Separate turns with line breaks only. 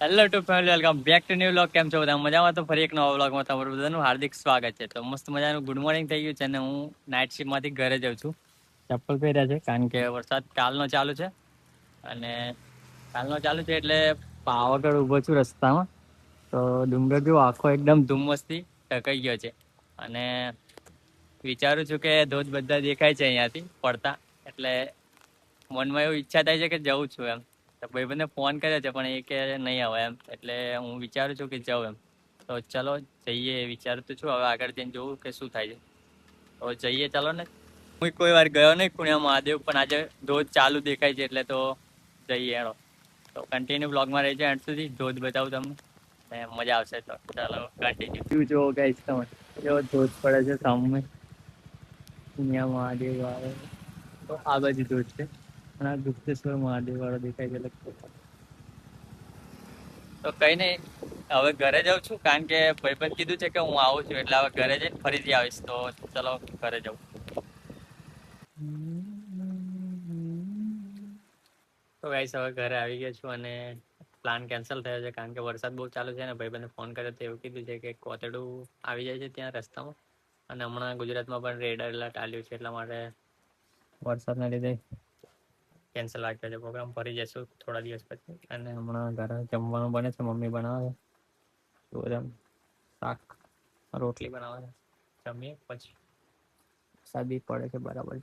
Hello two family, welcome back to new vlog. કેમ છો બધા? મજામાં? તો ફરી એક નવા વ્લોગમાં તમારું બધાનું હાર્દિક સ્વાગત છે. તો મસ્ત મજાનું ગુડ મોર્નિંગ થઈ ગયું છે અને હું નાઇટ શિફ્ટમાંથી ઘરે જાઉં છું. ચપ્પલ પહેર્યા છે કારણ કે વરસાદ કાલનો ચાલુ છે અને એટલે પાવાગઢ ઊભો છું રસ્તામાં. તો ડુંગર જો આખો એકદમ ધુમ્મસથી ઢંકાઈ ગયો છે અને વિચારું છું કે ધોધ બધા દેખાય છે અહીંયાથી પડતા, એટલે મનમાં એવું ઈચ્છા થાય છે કે જવું છું એમ. તો ભાઈબંધને ફોન કર્યો છે પણ એ કે નહીં આવે એમ, એટલે હું વિચારું છું કે જાઉં એમ. તો ચલો જઈએ, વિચારું તો છું. હવે આગળ જઈને જોવું કે શું થાય છે. તો જઈએ ચાલો ને. હું કોઈ વાર ગયો નહીં પુણ્યા મહાદેવ, પણ આજે ધોધ ચાલુ દેખાય છે એટલે તો જઈએ એનો. તો કન્ટિન્યુ બ્લોગમાં રહેજો એન્ડ સુધી, ધોધ બતાવું તમને ને મજા આવશે. તો ચાલો કન્ટિન્યુ જો ગાઈસ, તમે એવો ધોધ પડે છે સામે પુણ્યા મહાદેવ આવે તો આ બાજુ ધોધ છે અને આ ગુપ્તેશ્વર મહાદેવ વાળો દેખાય છે લગભગ. તો કઈ નહીં, હવે ઘરે જાઉં છું કારણ કે ભાઈબંધ કીધું છે કે હું આવું છું, એટલે હવે ઘરે જઈને ફરીથી આવીશ. તો ચલો ઘરે જાઉં. તો ગાઈસ હવે ઘરે આવી ગયો છું અને પ્લાન કેન્સલ થયો છે કારણ કે વરસાદ બહુ ચાલુ છે ને ભાઈબંધને ફોન કર્યો તો એવું કીધું છે કે કોતેડું આવી જાય છે ત્યાં રસ્તામાં, અને હમણાં ગુજરાતમાં પણ રેડ એલર્ટ આવ્યું છે, એટલા માટે વરસાદના લીધે કેન્સલ રાખ્યો છે પ્રોગ્રામ. ફરી જશું થોડા દિવસ પછી. અને હમણાં ઘરે જમવાનું બને છે, મમ્મી બનાવે છે એમ, શાક રોટલી બનાવે છે, જમીએ પછી. સાદી પડે છે બરાબર.